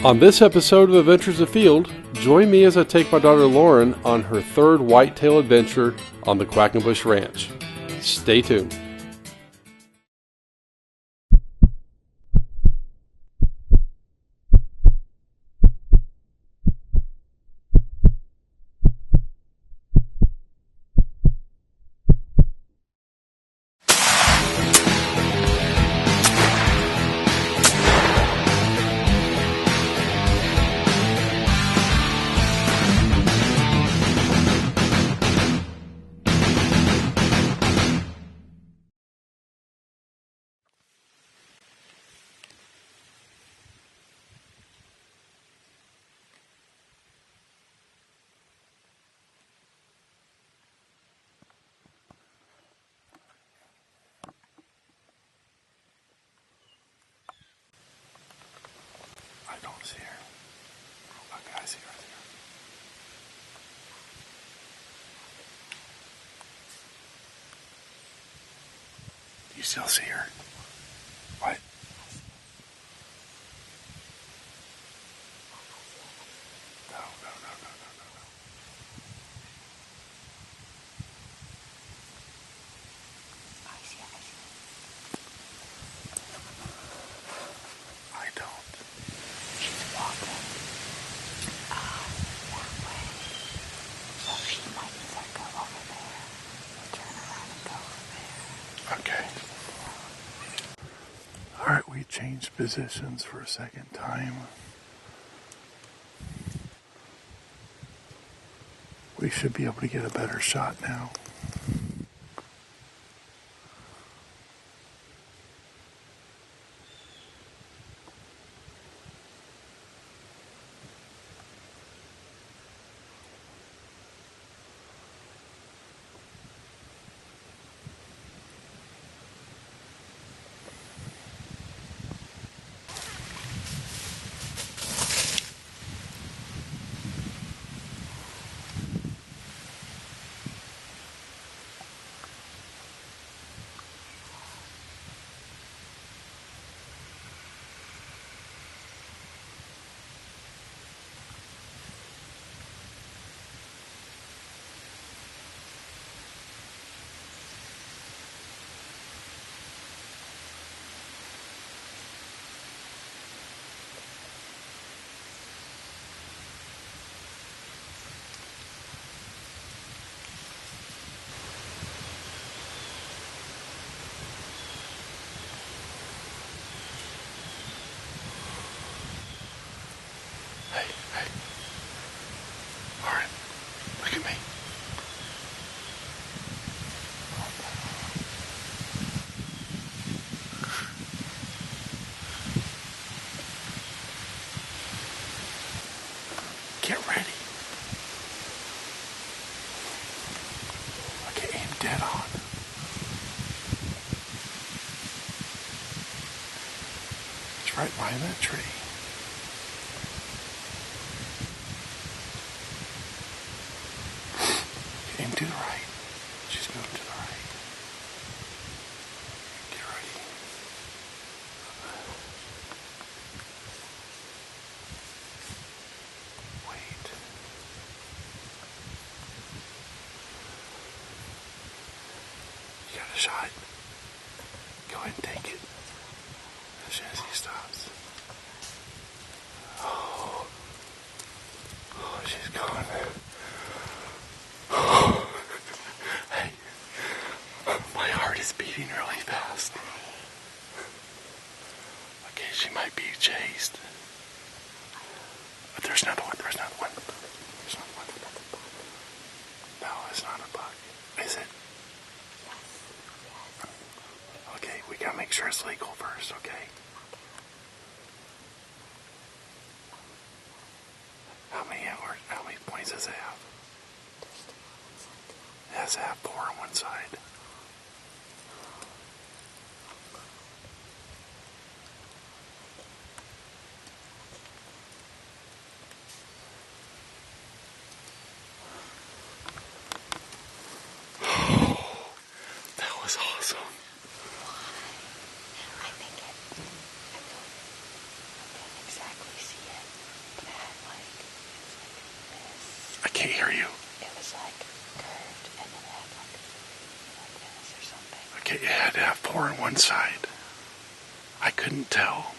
On this episode of Adventures Afield, join me as I take my daughter Lauren on her third whitetail adventure on the Quackenbush Ranch. Stay tuned. I don't see her. Okay, I see her. Do you still see her? What? No. I don't. She's walking that way. So she might either go over there or turn around and go over there. Okay. Alright, we changed positions for a second time. We should be able to get a better shot now. Hey. Lauren, look at me. Get ready. Okay, aim dead on. It's right behind that tree. Aim to the right. She's moving to the right. Get ready. Wait. You got a shot? Go ahead and take it. As soon as he stops. Oh, she's gone. Hey, my heart is beating really fast. Okay, she might be chased. But there's another one. No, it's not a buck. Is it? Okay, we gotta make sure it's legal first, okay? How many points does it have? It has to have 4 on one side. That was awesome. I think I can exactly see it. I can't hear you. It was like curved and then it had like this or something. Okay, it had to have 4 on one side. I couldn't tell.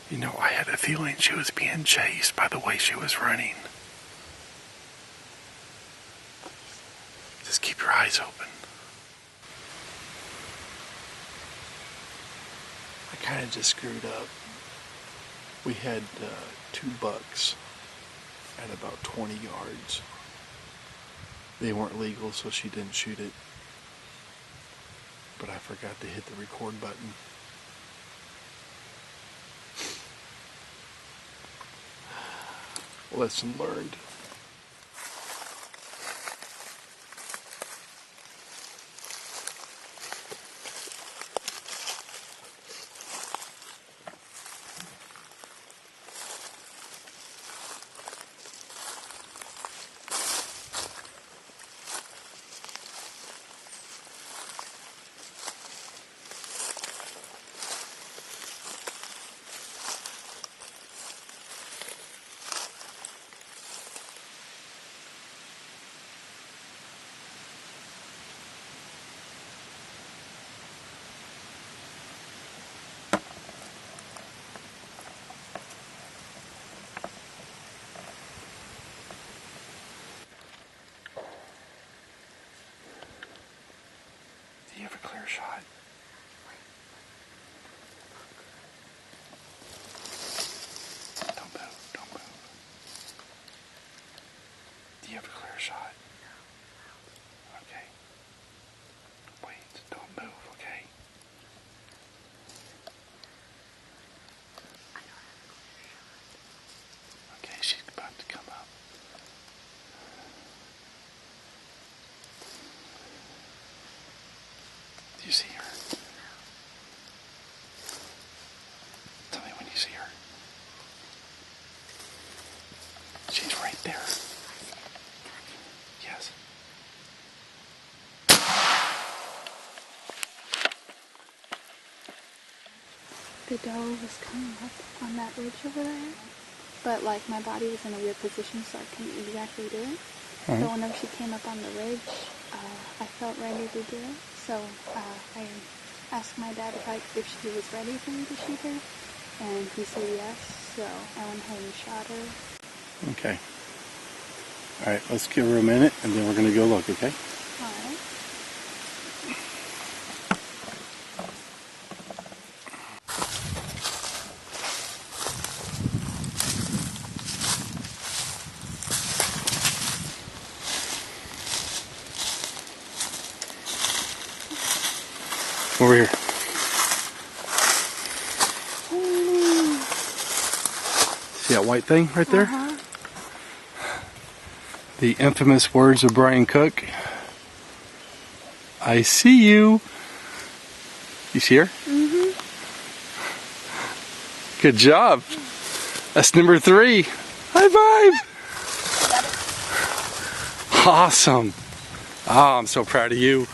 You know, I had a feeling she was being chased by the way she was running. Just keep your eyes open. I kind of just screwed up. We had 2 bucks at about 20 yards. They weren't legal, so she didn't shoot it. But I forgot to hit the record button. Lesson learned. Do you have a clear shot? Don't move, don't move. Do you have a clear shot? Okay. Wait, don't move, okay? Okay, she's about to come up. Do you see her? Tell me when you see her. She's right there. Yes. The doe was coming up on that ridge over there, but like my body was in a weird position, so I couldn't exactly do it. So whenever she came up on the ridge, I felt ready to do it. So I asked my dad if she was ready for me to shoot her, and he said yes. So I went ahead and shot her. Okay. All right, let's give her a minute, and then we're going to go look, okay? All right. Over here. See that white thing right there? Uh-huh. The infamous words of Brian Cook. I see you. You see her? Mm-hmm. Good job. That's number 3. High five. Awesome. Oh, I'm so proud of you.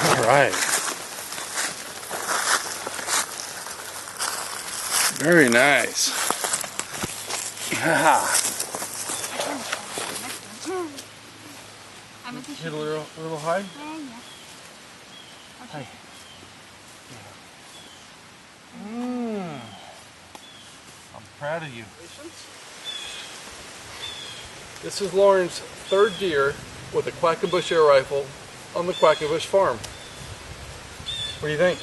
All right. Very nice. Hit a little high? Hi. I'm proud of you. This is Lauren's 3rd deer with a Quackenbush air rifle on the Quackenbush farm. What do you think?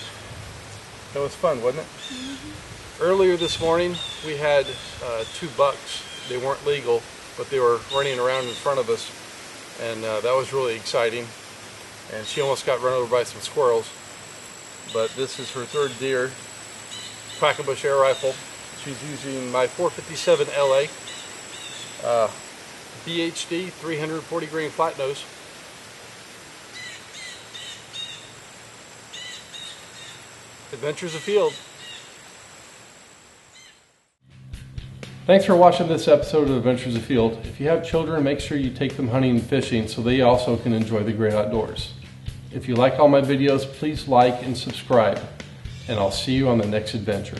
That was fun, wasn't it? Mm-hmm. Earlier this morning we had 2 bucks. They weren't legal, but they were running around in front of us, and that was really exciting. And she almost got run over by some squirrels. But this is her 3rd deer, Quackenbush air rifle. She's using my 457 LA BHD 340 grain flat nose. Adventures Afield. Thanks for watching this episode of Adventures Afield. If you have children, make sure you take them hunting and fishing so they also can enjoy the great outdoors. If you like all my videos, please like and subscribe. and I'll see you on the next adventure.